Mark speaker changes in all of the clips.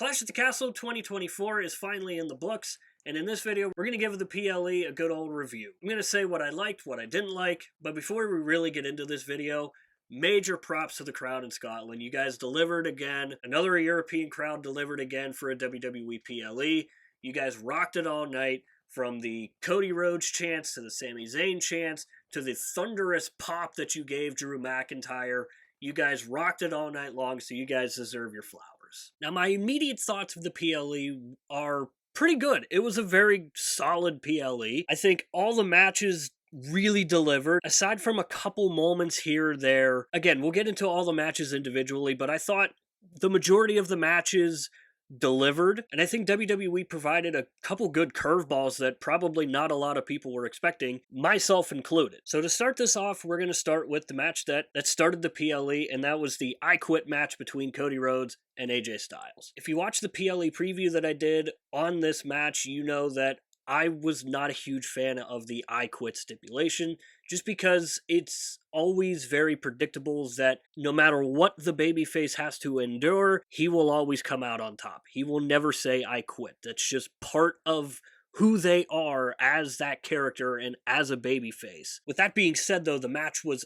Speaker 1: Clash at the Castle 2024 is finally in the books, and in this video, we're going to give the PLE a good old review. I'm going to say what I liked, what I didn't like, but before we really get into this video, major props to the crowd in Scotland. You guys delivered again. Another European crowd delivered again for a WWE PLE. You guys rocked it all night, from the Cody Rhodes chants to the Sami Zayn chants to the thunderous pop that you gave Drew McIntyre. You guys rocked it all night long, so you guys deserve your flowers. Now, my immediate thoughts of the PLE are pretty good. It was a very solid PLE. I think all the matches really delivered, aside from a couple moments here or there. Again, we'll get into all the matches individually, but I thought the majority of the matches delivered, and I think WWE provided a couple good curveballs that probably not a lot of people were expecting, myself included. So to start this off, we're going to start with the match that started the PLE, and that was the I Quit match between Cody Rhodes and AJ Styles. If you watch the PLE preview that I did on this match, you know that I was not a huge fan of the I Quit stipulation, just because it's always very predictable that no matter what the babyface has to endure, he will always come out on top. He will never say, I quit. That's just part of who they are as that character and as a babyface. With that being said, though, the match was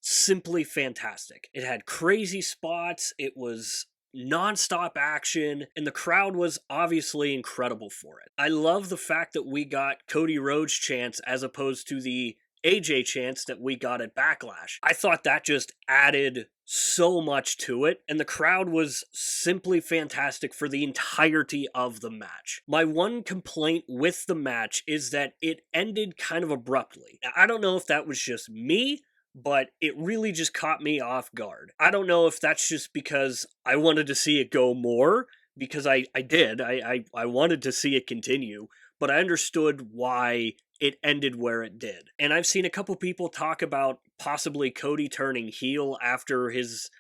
Speaker 1: simply fantastic. It had crazy spots. It was non-stop action, and the crowd was obviously incredible for it. I love the fact that we got Cody Rhodes chants as opposed to the AJ chants that we got at Backlash. I thought that just added so much to it, and the crowd was simply fantastic for the entirety of the match. My one complaint with the match is that it ended kind of abruptly. Now, I don't know if that was just me, but it really just caught me off guard. I don't know if that's just because I wanted to see it go more, because I did. I wanted to see it continue, but I understood why it ended where it did. And I've seen a couple people talk about possibly Cody turning heel after his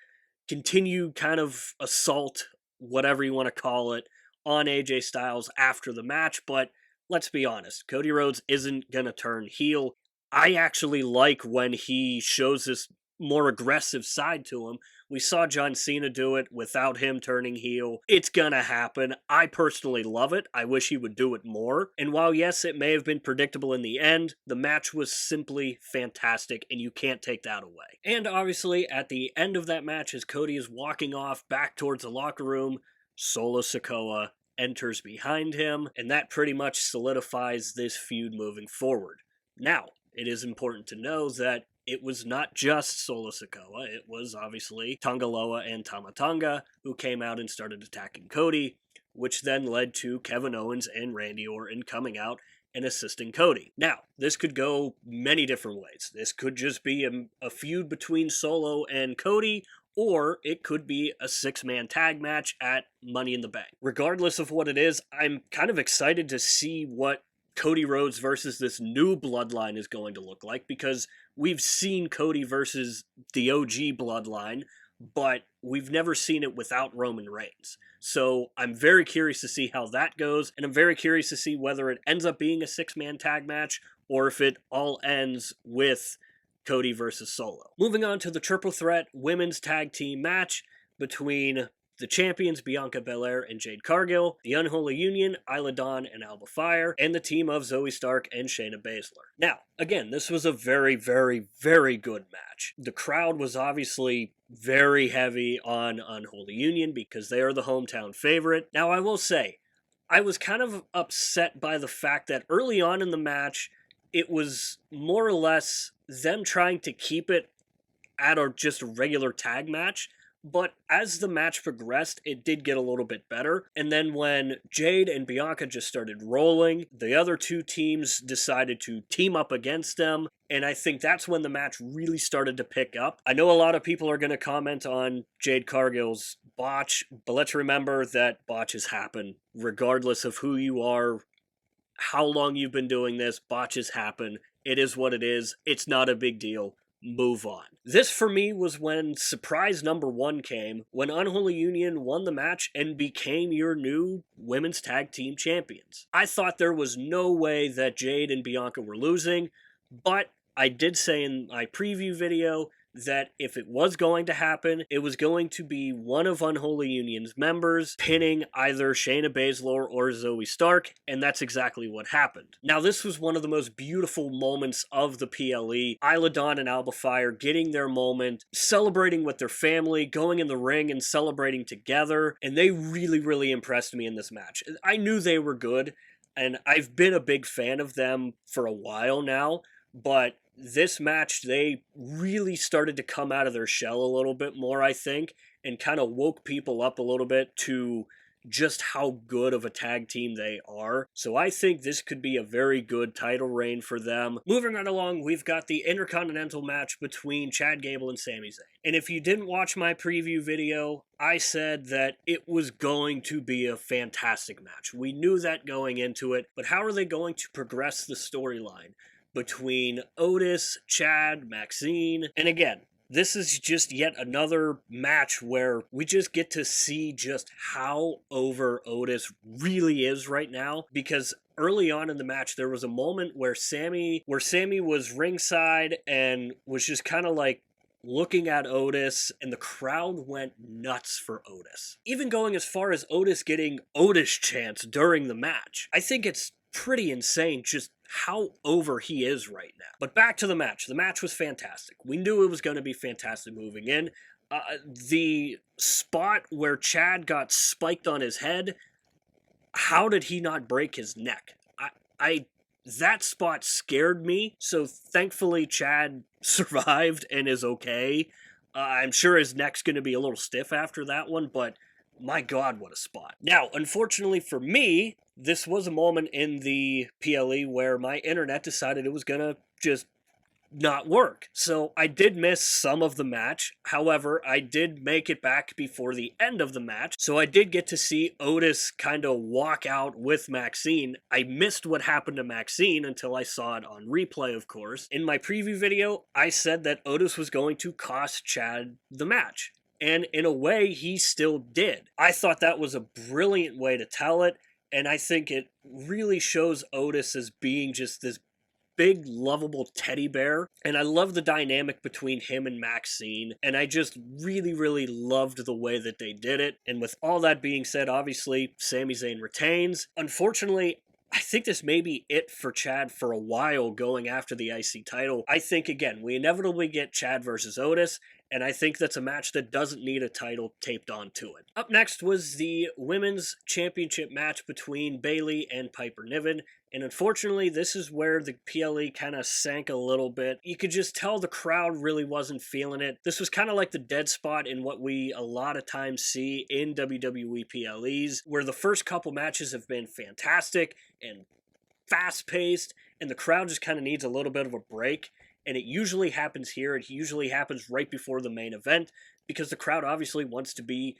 Speaker 1: continued kind of assault, whatever you want to call it, on AJ Styles after the match, but let's be honest, Cody Rhodes isn't gonna turn heel. I actually like when he shows this more aggressive side to him. We saw John Cena do it without him turning heel. It's gonna happen. I personally love it. I wish he would do it more. And while yes, it may have been predictable in the end, the match was simply fantastic, and you can't take that away. And obviously, at the end of that match, as Cody is walking off back towards the locker room, Solo Sikoa enters behind him, and that pretty much solidifies this feud moving forward. Now, it is important to know that it was not just Solo Sikoa, it was obviously Tanga Loa and Tama Tonga who came out and started attacking Cody, which then led to Kevin Owens and Randy Orton coming out and assisting Cody. Now, this could go many different ways. This could just be a feud between Solo and Cody, or it could be a six-man tag match at Money in the Bank. Regardless of what it is, I'm kind of excited to see what Cody Rhodes versus this new bloodline is going to look like, because we've seen Cody versus the OG bloodline, but we've never seen it without Roman Reigns. So I'm very curious to see how that goes, and I'm very curious to see whether it ends up being a six-man tag match or if it all ends with Cody versus Solo. Moving on to the triple threat women's tag team match between the champions, Bianca Belair and Jade Cargill, the Unholy Union, Isla Dawn and Alba Fire, and the team of Zoe Stark and Shayna Baszler. Now, again, this was a very, very, very good match. The crowd was obviously very heavy on Unholy Union because they are the hometown favorite. Now, I will say, I was kind of upset by the fact that early on in the match, it was more or less them trying to keep it at just a regular tag match. But as the match progressed, it did get a little bit better. And then when Jade and Bianca just started rolling, the other two teams decided to team up against them. And I think that's when the match really started to pick up. I know a lot of people are going to comment on Jade Cargill's botch, but let's remember that botches happen. Regardless of who you are, how long you've been doing this, botches happen. It is what it is. It's not a big deal. Move on. This for me was when surprise number one came, when Unholy Union won the match and became your new women's tag team champions. I thought there was no way that Jade and Bianca were losing, but I did say in my preview video that if it was going to happen, it was going to be one of Unholy Union's members pinning either Shayna Baszler or Zoe Stark, and that's exactly what happened. Now, this was one of the most beautiful moments of the PLE. Isla Dawn and Alba Fire getting their moment, celebrating with their family, going in the ring and celebrating together, and they really, really impressed me in this match. I knew they were good, and I've been a big fan of them for a while now, but this match, they really started to come out of their shell a little bit more, I think, and kind of woke people up a little bit to just how good of a tag team they are. So I think this could be a very good title reign for them. Moving right along, we've got the Intercontinental match between Chad Gable and Sami Zayn. And if you didn't watch my preview video, I said that it was going to be a fantastic match. We knew that going into it, but how are they going to progress the storyline between Otis, Chad, Maxine? And again, this is just yet another match where we just get to see just how over Otis really is right now, because early on in the match there was a moment where Sammy was ringside and was just kind of like looking at Otis, and the crowd went nuts for Otis. Even going as far as Otis getting Otis chants during the match. I think it's pretty insane just how over he is right now. But back to the match. The match was fantastic. We knew it was going to be fantastic moving in. The spot where Chad got spiked on his head, how did he not break his neck? That spot scared me, so thankfully Chad survived and is okay. I'm sure his neck's going to be a little stiff after that one, but my God, what a spot. Now, unfortunately for me, this was a moment in the PLE where my internet decided it was going to just not work. So I did miss some of the match. However, I did make it back before the end of the match. So I did get to see Otis kind of walk out with Maxine. I missed what happened to Maxine until I saw it on replay, of course. In my preview video, I said that Otis was going to cost Chad the match. And in a way, he still did. I thought that was a brilliant way to tell it. And I think it really shows Otis as being just this big, lovable teddy bear. And I love the dynamic between him and Maxine. And I just really, really loved the way that they did it. And with all that being said, obviously, Sami Zayn retains. Unfortunately, I think this may be it for Chad for a while going after the IC title. I think, again, we inevitably get Chad versus Otis, and I think that's a match that doesn't need a title taped onto it. Up next was the Women's Championship match between Bayley and Piper Niven, and unfortunately, this is where the PLE kind of sank a little bit. You could just tell the crowd really wasn't feeling it. This was kind of like the dead spot in what we a lot of times see in WWE PLEs, where the first couple matches have been fantastic and fast-paced, and the crowd just kind of needs a little bit of a break. And it usually happens here. It usually happens right before the main event, because the crowd obviously wants to be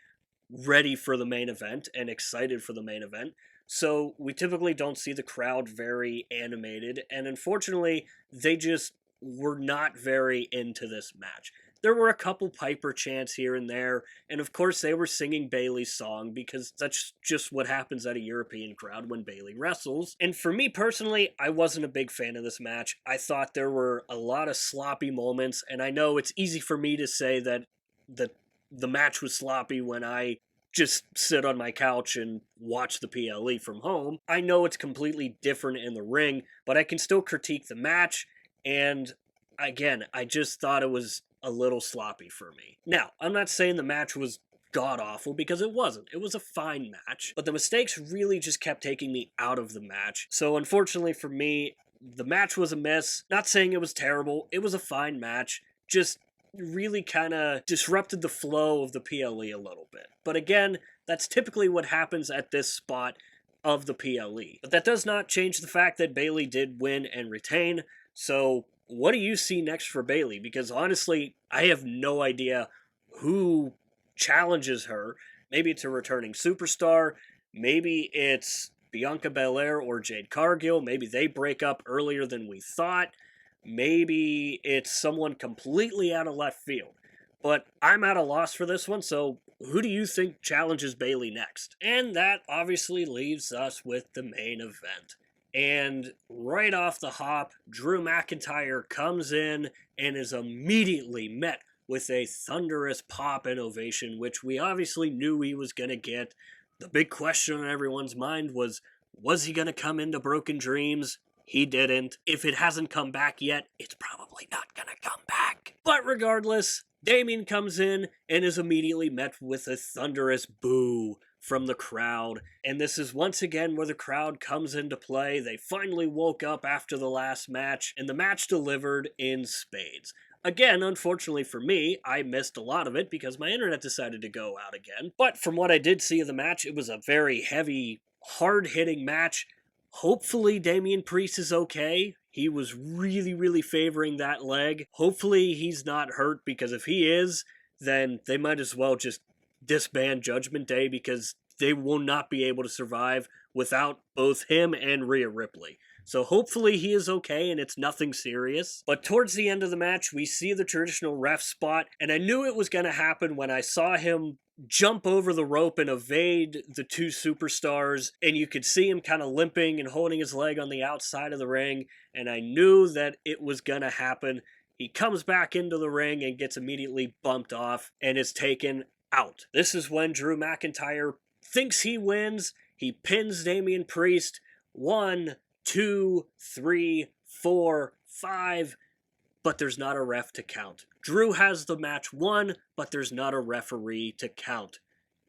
Speaker 1: ready for the main event and excited for the main event. So we typically don't see the crowd very animated, and unfortunately, they just were not very into this match. There were a couple Piper chants here and there, and of course they were singing Bayley's song, because that's just what happens at a European crowd when Bayley wrestles. And for me personally, I wasn't a big fan of this match. I thought there were a lot of sloppy moments, and I know it's easy for me to say that the match was sloppy when I just sit on my couch and watch the PLE from home. I know it's completely different in the ring, but I can still critique the match, and again, I just thought it was a little sloppy for me. Now, I'm not saying the match was god-awful, because it wasn't. It was a fine match, but the mistakes really just kept taking me out of the match. So unfortunately for me, the match was a miss. Not saying it was terrible. It was a fine match. Just really kind of disrupted the flow of the PLE a little bit. But again, that's typically what happens at this spot of the PLE. But that does not change the fact that Bayley did win and retain. So what do you see next for Bayley? Because honestly, I have no idea who challenges her. Maybe it's a returning superstar. Maybe it's Bianca Belair or Jade Cargill. Maybe they break up earlier than we thought. Maybe it's someone completely out of left field. But I'm at a loss for this one, so who do you think challenges Bayley next? And that obviously leaves us with the main event. And right off the hop, Drew McIntyre comes in and is immediately met with a thunderous pop and ovation, which we obviously knew he was going to get. The big question on everyone's mind was he going to come into Broken Dreams? He didn't. If it hasn't come back yet, it's probably not going to come back. But regardless, Damien comes in and is immediately met with a thunderous boo from the crowd. And this is once again where the crowd comes into play. They finally woke up after the last match, and the match delivered in spades. Again, unfortunately for me, I missed a lot of it because my internet decided to go out again. But from what I did see of the match, it was a very heavy, hard-hitting match. Hopefully Damian Priest is okay. He was really favoring that leg. Hopefully he's not hurt, because if he is, then they might as well just disband Judgment Day, because they will not be able to survive without both him and Rhea Ripley. So hopefully he is okay and it's nothing serious. But towards the end of the match, we see the traditional ref spot, and I knew it was going to happen when I saw him jump over the rope and evade the two superstars, and you could see him kind of limping and holding his leg on the outside of the ring, and I knew that it was going to happen. He comes back into the ring and gets immediately bumped off and is taken out. This is when Drew McIntyre thinks he wins. He pins Damian Priest. 1, 2, 3, 4, 5, but there's not a ref to count. Drew has the match won, but there's not a referee to count.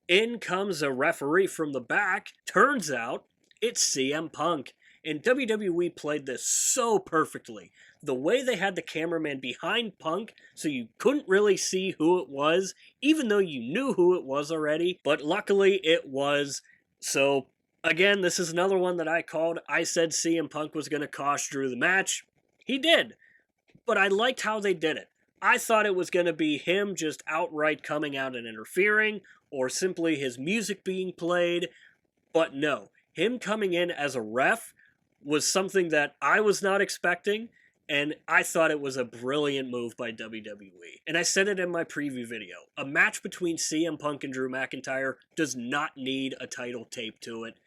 Speaker 1: In comes a referee from the back. Turns out it's CM Punk. And WWE played this so perfectly. The way they had the cameraman behind Punk, so you couldn't really see who it was, even though you knew who it was already, but luckily it was. So again, this is another one that I called. I said CM Punk was going to cost Drew the match. He did. But I liked how they did it. I thought it was going to be him just outright coming out and interfering, or simply his music being played. But no. Him coming in as a ref was something that I was not expecting, and I thought it was a brilliant move by WWE. And I said it in my preview video. A match between CM Punk and Drew McIntyre does not need a title taped to it.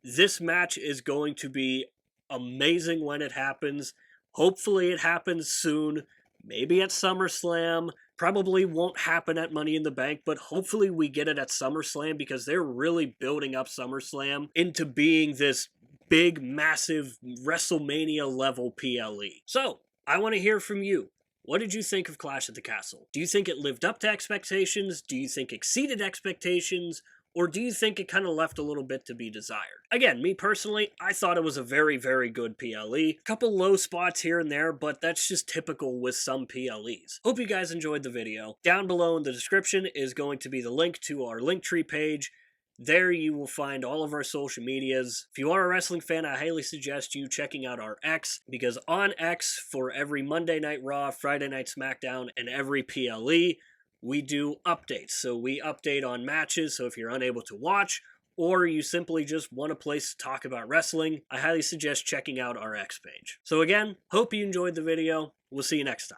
Speaker 1: This match is going to be amazing when it happens. Hopefully it happens soon. Maybe at SummerSlam. Probably won't happen at Money in the Bank, but hopefully we get it at SummerSlam, because they're really building up SummerSlam into being this big, massive, WrestleMania-level PLE. So, I want to hear from you. What did you think of Clash at the Castle? Do you think it lived up to expectations? Do you think it exceeded expectations? Or do you think it kind of left a little bit to be desired? Again, me personally, I thought it was a very good PLE. A couple low spots here and there, but that's just typical with some PLEs. Hope you guys enjoyed the video. Down below in the description is going to be the link to our Linktree page. There you will find all of our social medias. If you are a wrestling fan, I highly suggest you checking out our X, because on X, for every Monday Night Raw, Friday Night SmackDown, and every PLE, we do updates. So we update on matches, so if you're unable to watch, or you simply just want a place to talk about wrestling, I highly suggest checking out our X page. So again, hope you enjoyed the video. We'll see you next time.